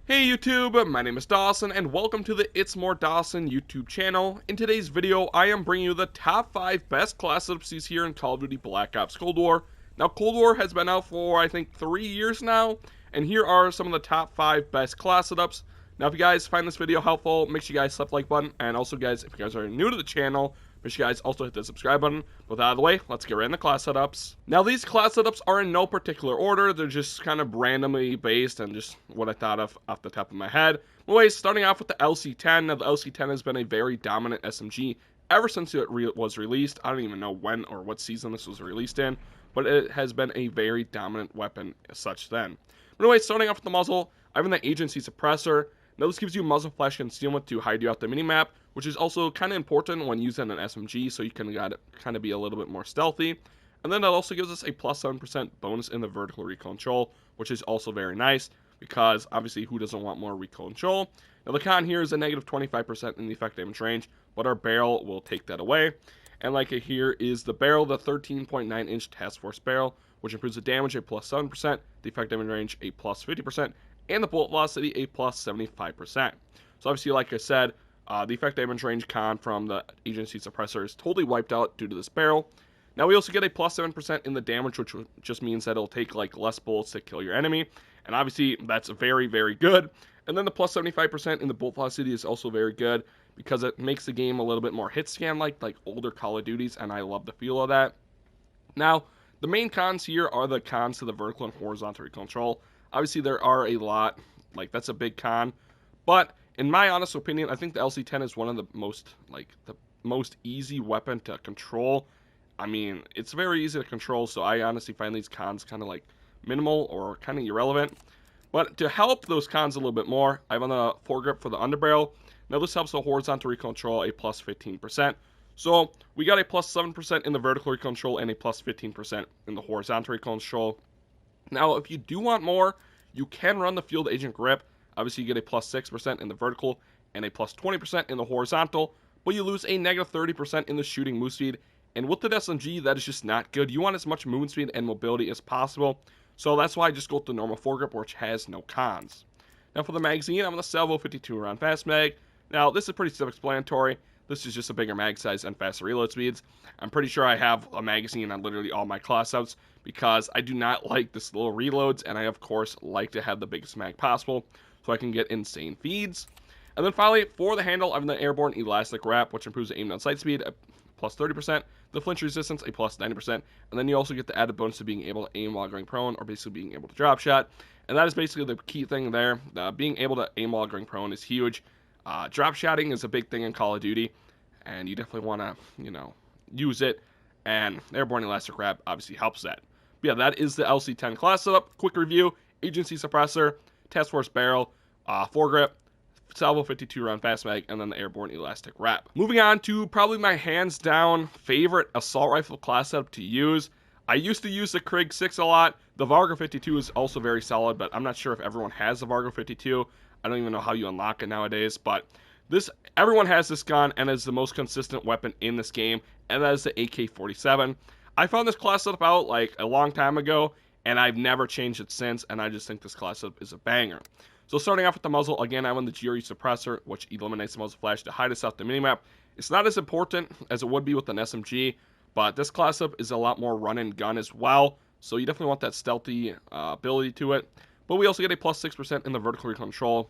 Hey YouTube, my name is Dawson and welcome to the It's More Dawson YouTube channel. In today's video, I am bringing you the top 5 best class setups here in Call of Duty Black Ops Cold War. Now Cold War has been out for I think 3 years now, and here are some of the top 5 best class setups. Now if you guys find this video helpful, make sure you guys slap the like button, and also guys, if you guys are new to the channel, make sure you guys also hit the subscribe button. With that out of the way, let's get right into class setups. Now these class setups are in no particular order, they're just kind of randomly based and just what I thought of off the top of my head. Anyways, starting off with the LC-10. Now the LC-10 has been a very dominant SMG ever since it was released. I don't even know when or what season this was released in, but it has been a very dominant weapon as such then. But anyway, starting off with the muzzle, I have the agency suppressor. Now this gives you muzzle flash concealment to hide you out the minimap, which is also kind of important when using an SMG, so you can kind of be a little bit more stealthy. And then it also gives us a plus 7% bonus in the vertical recoil control, which is also very nice, because obviously who doesn't want more recoil control? Now the con here is a negative 25% in the effective damage range, but our barrel will take that away. And like here is the barrel, the 13.9 inch task force barrel, which improves the damage a plus 7%, the effective damage range a plus 50%, and the bullet velocity a plus 75%. So obviously, like I said, the effective damage range con from the agency suppressor is totally wiped out due to this barrel. Now we also get a plus 7% in the damage, which just means that it'll take like less bullets to kill your enemy, and obviously that's very, very good. And then the plus 75% in the bullet velocity is also very good because it makes the game a little bit more hit scan like older Call of Duties, and I love the feel of that. Now, the main cons here are the cons to the vertical and horizontal recoil control. Obviously, there are a lot, like that's a big con, but in my honest opinion, I think the LC-10 is one of the most easy weapon to control. I mean, it's very easy to control, so I honestly find these cons kind of like minimal or kind of irrelevant. But to help those cons a little bit more, I have on the foregrip for the underbarrel. Now this helps the horizontal recoil control a plus 15%. So we got a plus 7% in the vertical recoil control and a plus 15% in the horizontal recoil control. Now, if you do want more, you can run the field agent grip. Obviously, you get a plus 6% in the vertical and a plus 20% in the horizontal, but you lose a negative 30% in the shooting move speed. And with the SMG, that is just not good. You want as much movement speed and mobility as possible, so that's why I just go with the normal foregrip, which has no cons. Now, for the magazine, I'm on the Salvo 52 round fast mag. Now, this is pretty self-explanatory. This is just a bigger mag size and faster reload speeds. I'm pretty sure I have a magazine on literally all my class outs because I do not like the slow reloads, and I of course like to have the biggest mag possible so I can get insane feeds. And then finally, for the handle, I have the airborne elastic wrap, which improves the aim down sight speed a plus 30%, the flinch resistance a plus 90%, and then you also get the added bonus of being able to aim while going prone, or basically being able to drop shot. And that is basically the key thing there. Being able to aim while going prone is huge. Drop shotting is a big thing in Call of Duty, and you definitely want to, use it, and airborne elastic wrap obviously helps that. But yeah, that is the LC-10 class setup. Quick review: agency suppressor, task force barrel, foregrip, Salvo 52 round fast mag, and then the airborne elastic wrap. Moving on to probably my hands down favorite assault rifle class setup to use. I used to use the Krig 6 a lot. The Vargo 52 is also very solid, but I'm not sure if everyone has the Vargo 52. I don't even know how you unlock it nowadays, but everyone has this gun, and it's the most consistent weapon in this game, and that is the AK-47. I found this class setup out like a long time ago, and I've never changed it since, and I just think this class setup is a banger. So starting off with the muzzle, again, I'm on the GRE suppressor, which eliminates the muzzle flash to hide us out the minimap. It's not as important as it would be with an SMG, but this class setup is a lot more run and gun as well, so you definitely want that stealthy ability to it. But we also get a plus 6% in the vertical recoil control,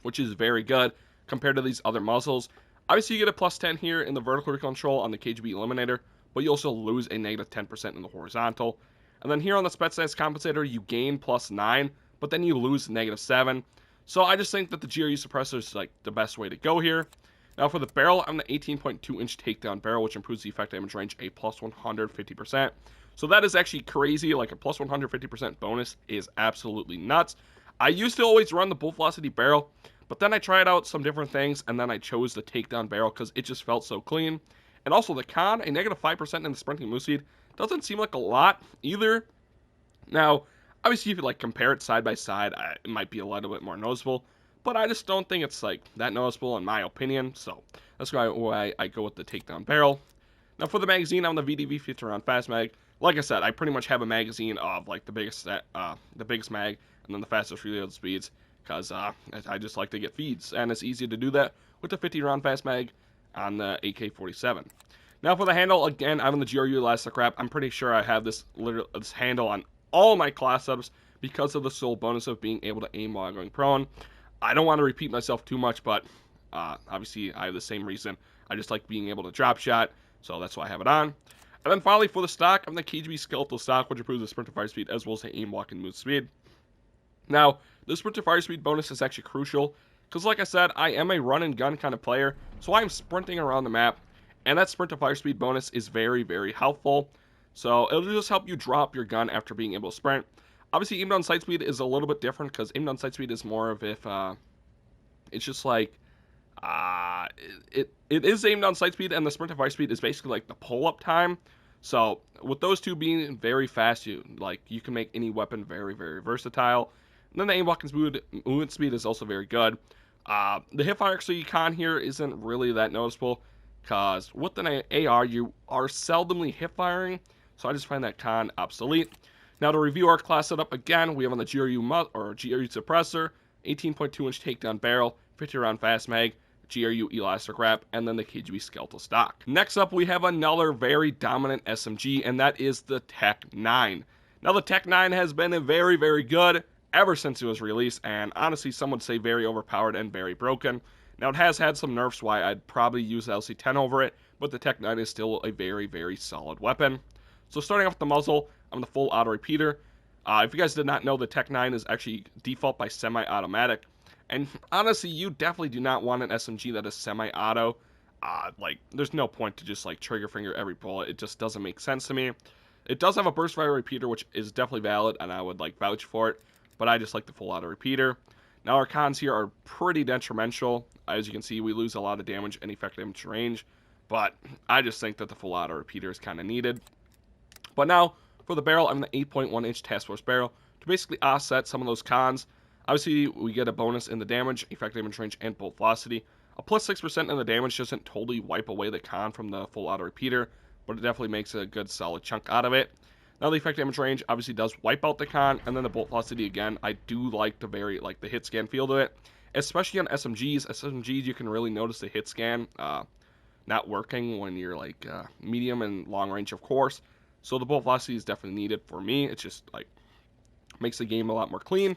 which is very good compared to these other muzzles. Obviously, you get a plus 10 here in the vertical recoil control on the KGB Eliminator, but you also lose a negative 10% in the horizontal. And then here on the Spetsnaz Compensator, you gain plus 9, but then you lose negative 7. So I just think that the GRU suppressor is like the best way to go here. Now for the barrel, I'm the 18.2 inch takedown barrel, which improves the effective damage range a plus 150%. So that is actually crazy. Like a plus 150% bonus is absolutely nuts. I used to always run the bullet velocity barrel, but then I tried out some different things, and then I chose the takedown barrel because it just felt so clean. And also the con, a negative 5% in the sprinting move speed, doesn't seem like a lot either. Now, obviously if you like compare it side by side, it might be a little bit more noticeable, but I just don't think it's like that noticeable in my opinion, so that's why I go with the takedown barrel. Now for the magazine, I'm the VDV 50 round fast mag. Like I said, I pretty much have a magazine of like the biggest mag and then the fastest reload speeds. because I just like to get feeds, and it's easy to do that with the 50-round fast mag on the AK-47. Now for the handle, again, I'm in the GRU elastic wrap. I'm pretty sure I have this handle on all my class setups because of the sole bonus of being able to aim while going prone. I don't want to repeat myself too much, but obviously I have the same reason. I just like being able to drop shot, so that's why I have it on. And then finally for the stock, I'm the KGB skeletal stock, which improves the sprint to fire speed as well as the aim, walk, and move speed. Now, the sprint to fire speed bonus is actually crucial, because like I said, I am a run and gun kind of player, so I'm sprinting around the map, and that sprint to fire speed bonus is very, very helpful. So it'll just help you drop your gun after being able to sprint. Obviously, aim down sight speed is a little bit different, because aim down sight speed is more of if, it's just like, it is aim down sight speed, and the sprint to fire speed is basically like the pull-up time. So with those two being very fast, you can make any weapon very, very versatile. And then the aim, walk, and movement speed is also very good. The hipfire actually con here isn't really that noticeable, because with an AR you are seldomly hipfiring, so I just find that con obsolete. Now to review our class setup, again, we have on the GRU suppressor, 18.2-inch takedown barrel, 50-round fast mag, GRU elastic wrap, and then the KGB skeletal stock. Next up, we have another very dominant SMG, and that is the Tech 9. Now, the Tech 9 has been very, very good ever since it was released, and honestly, some would say very overpowered and very broken. Now, it has had some nerfs why I'd probably use the LC10 over it, but the Tech 9 is still a very, very solid weapon. So starting off with the muzzle, I'm the full auto repeater. If you guys did not know, the Tech 9 is actually default by semi-automatic. And honestly, you definitely do not want an SMG that is semi-auto. There's no point to just trigger finger every bullet. It just doesn't make sense to me. It does have a burst fire repeater, which is definitely valid, and I would vouch for it. But I just like the full auto repeater. Now our cons here are pretty detrimental. As you can see, we lose a lot of damage and effective damage range. But I just think that the full auto repeater is kind of needed. But now for the barrel, I'm the 8.1-inch task force barrel to basically offset some of those cons. Obviously, we get a bonus in the damage, effective damage range, and bolt velocity. A plus 6% in the damage doesn't totally wipe away the con from the full auto repeater, but it definitely makes a good solid chunk out of it. Now, the effective damage range obviously does wipe out the con, and then the bolt velocity again. I do like the hit scan feel to it, especially on SMGs. SMGs, you can really notice the hit scan not working when you're medium and long range, of course. So the bolt velocity is definitely needed for me. It just makes the game a lot more clean.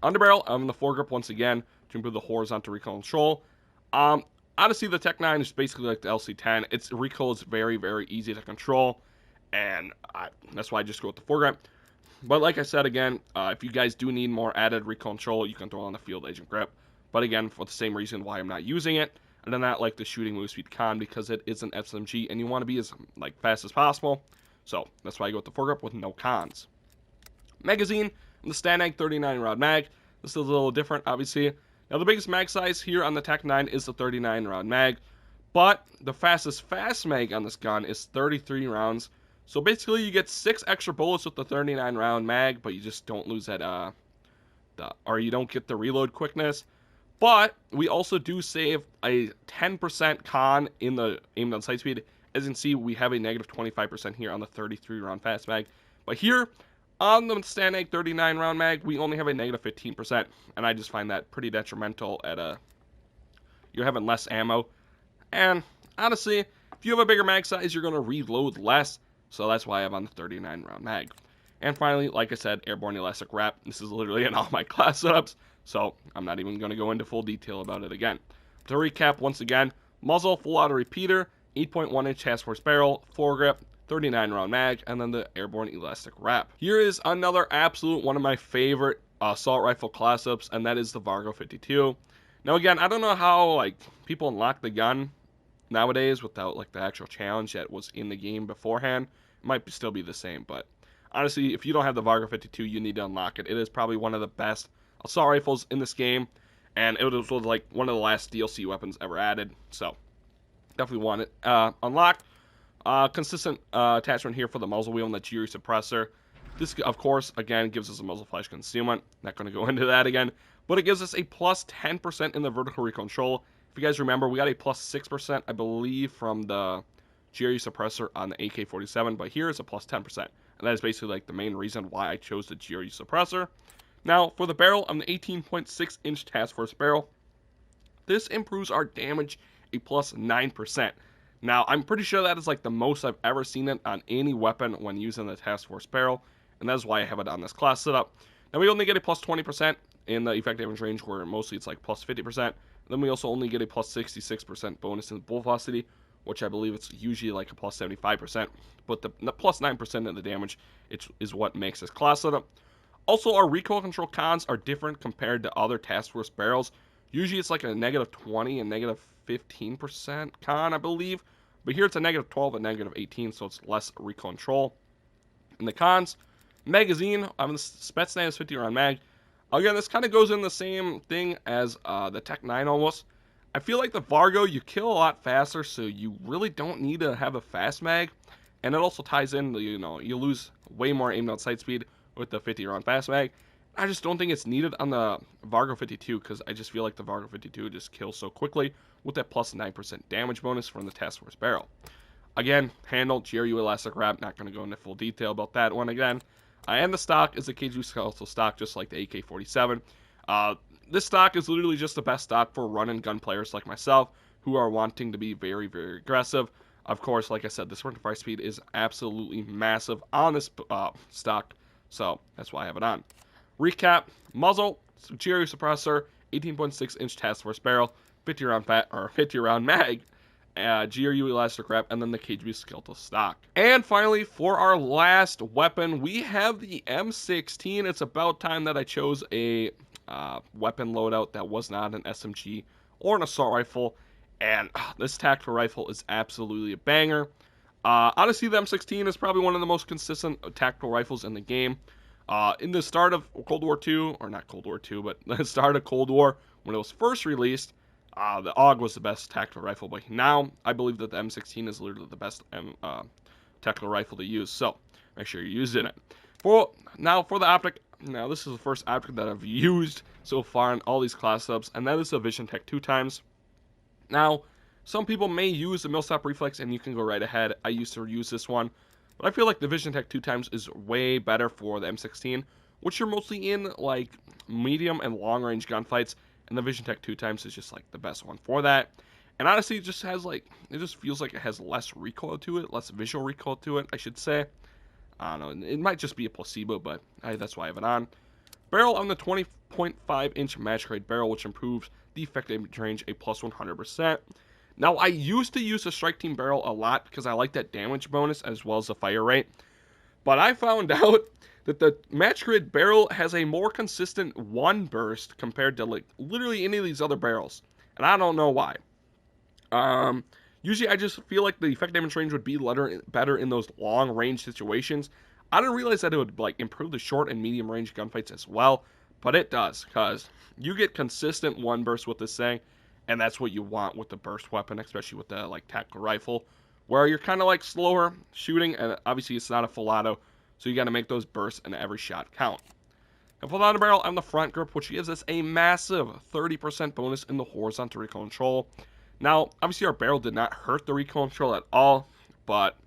Underbarrel, I'm in the foregrip once again to improve the horizontal recoil control. Honestly, the Tech 9 is basically like the LC10. Its recoil is very, very easy to control, and that's why I just go with the foregrip. But like I said again, if you guys do need more added recoil control, you can throw on the field agent grip. But again, for the same reason why I'm not using it, I do not like the shooting move speed con because it is an SMG, and you want to be as fast as possible. So that's why I go with the foregrip with no cons. Magazine. The Stanag 39 round mag. This is a little different, obviously. Now, the biggest mag size here on the Tech 9 is the 39 round mag, but the fastest fast mag on this gun is 33 rounds. So basically, you get 6 extra bullets with the 39 round mag, but you just don't lose that, or you don't get the reload quickness. But we also do save a 10% con in the aim down sight speed. As you can see, we have a negative 25% here on the 33 round fast mag, but here on the Stanag 39 round mag, we only have a negative 15%, and I just find that pretty detrimental you're having less ammo. And honestly, if you have a bigger mag size, you're going to reload less, so that's why I have on the 39 round mag. And finally, like I said, airborne elastic wrap. This is literally in all my class setups, so I'm not even going to go into full detail about it again. To recap once again, muzzle, full auto repeater, 8.1-inch task force barrel, foregrip, 39 round mag, and then the airborne elastic wrap. Here is another absolute one of my favorite assault rifle class ups, and that is the Vargo 52. Now again, I don't know how people unlock the gun nowadays without the actual challenge that was in the game beforehand. It might still be the same, but honestly, if you don't have the Vargo 52, you need to unlock it. It is probably one of the best assault rifles in this game, and it was one of the last DLC weapons ever added, so definitely want it unlocked. Consistent attachment here for the muzzle wheel and the GRU suppressor. This, of course, again, gives us a muzzle flash concealment. Not going to go into that again. But it gives us a plus 10% in the vertical recoil control. If you guys remember, we got a plus 6%, I believe, from the GRU suppressor on the AK-47. But here is a plus 10%. And that is basically the main reason why I chose the GRU suppressor. Now, for the barrel, I'm the 18.6-inch Task Force barrel. This improves our damage a plus 9%. Now, I'm pretty sure that is like the most I've ever seen it on any weapon when using the Task Force barrel, and that's why I have it on this class setup. Now, we only get a plus 20% in the effective damage range, where mostly it's like plus 50%. Then we also only get a plus 66% bonus in bullet velocity, which I believe it's usually like a plus 75%. But the plus 9% of the damage is what makes this class setup. Also, our recoil control cons are different compared to other Task Force barrels. Usually it's like a negative 20 and negative 15% con, I believe. But here it's a negative 12 and negative 18, so it's less recoil control. And the cons, magazine, I'm the Spetsnaz 50 round mag. Again, this kind of goes in the same thing as the Tech 9 almost. I feel like the Vargo, you kill a lot faster, so you really don't need to have a fast mag. And it also ties in, you lose way more aim down sight speed with the 50 round fast mag. I just don't think it's needed on the Vargo 52, because I just feel like the Vargo 52 just kills so quickly with that plus 9% damage bonus from the Task Force barrel. Again, handle, GRU elastic wrap, not going to go into full detail about that one again. And the stock is a KG skeletal stock, just like the AK-47. This stock is literally just the best stock for run and gun players like myself, who are wanting to be very, very aggressive. Of course, like I said, the sprint to fire speed is absolutely massive on this stock, so that's why I have it on. Recap: muzzle, GRU suppressor, 18.6-inch Task Force barrel, 50 round mag, GRU elastic wrap, and then the KGB skeletal stock. And finally, for our last weapon, we have the M16. It's about time that I chose a weapon loadout that was not an SMG or an assault rifle, and this tactical rifle is absolutely a banger. Honestly, the M16 is probably one of the most consistent tactical rifles in the game. In the start of Cold War II, or not Cold War II, but the start of Cold War, when it was first released, the AUG was the best tactical rifle, but now I believe that the M16 is literally the best tactical rifle to use, so make sure you're using it. For the optic, now this is the first optic that I've used so far in all these class subs, and that is the Vision Tech 2x. Now, some people may use the Millstop Reflex, and you can go right ahead. I used to use this one, but I feel like the Vision Tech 2x is way better for the M16, which you're mostly in like medium and long range gunfights, and the Vision Tech 2x is just like the best one for that. And honestly, it just feels like it has less recoil to it, less visual recoil to it, I should say. I don't know, it might just be a placebo, but that's why I have it on. Barrel on the 20.5-inch match grade barrel, which improves the effective range a plus 100%. Now, I used to use the Strike Team barrel a lot because I like that damage bonus as well as the fire rate. But I found out that the match grid barrel has a more consistent one burst compared to like literally any of these other barrels. And I don't know why. Usually I just feel like the effective damage range would be better in those long range situations. I didn't realize that it would like improve the short and medium range gunfights as well, but it does, because you get consistent one burst with this thing, and that's what you want with the burst weapon, especially with the like tactical rifle, where you're kind of like slower shooting, and obviously it's not a full auto, so you got to make those bursts and every shot count. And full auto barrel on the front grip, which gives us a massive 30% bonus in the horizontal recoil control. Now, obviously our barrel did not hurt the recoil control at all, but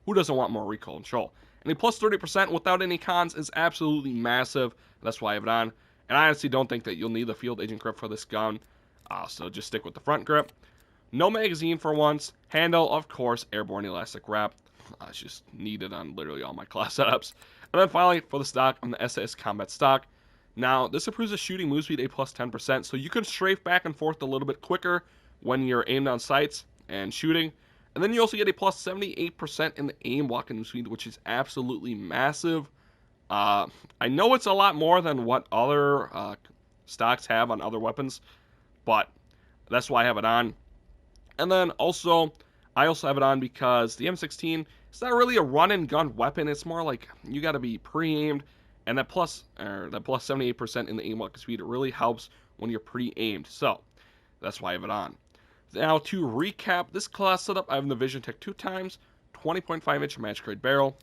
who doesn't want more recoil control? And a plus 30% without any cons is absolutely massive. That's why I have it on. And I honestly don't think that you'll need the field agent grip for this gun, so just stick with the front grip. No magazine for once. Handle, of course, airborne elastic wrap. It's just needed on literally all my class setups. And then finally, for the stock, I'm the SAS Combat stock. Now, this improves the shooting move speed a plus 10%, so you can strafe back and forth a little bit quicker when you're aimed on sights and shooting. And then you also get a plus 78% in the aim walking move speed, which is absolutely massive. I know it's a lot more than what other stocks have on other weapons, but that's why I have it on. And then also, I also have it on because the M16 is not really a run and gun weapon. It's more like you got to be pre-aimed, and that plus 78% in the aim walking speed, it really helps when you're pre-aimed. So that's why I have it on. Now, to recap this class setup, I have the Vision Tech 2x, 20.5-inch match grade barrel,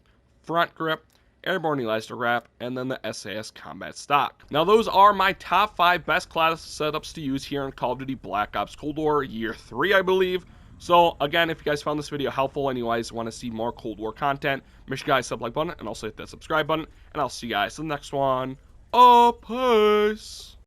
front grip, airborne elastic wrap, and then the SAS Combat stock. Now, those are my top 5 best class setups to use here in Call of Duty Black Ops Cold War Year 3, I believe. So, again, if you guys found this video helpful and you guys want to see more Cold War content, make sure you guys sub like button and also hit that subscribe button, and I'll see you guys in the next one. a peace.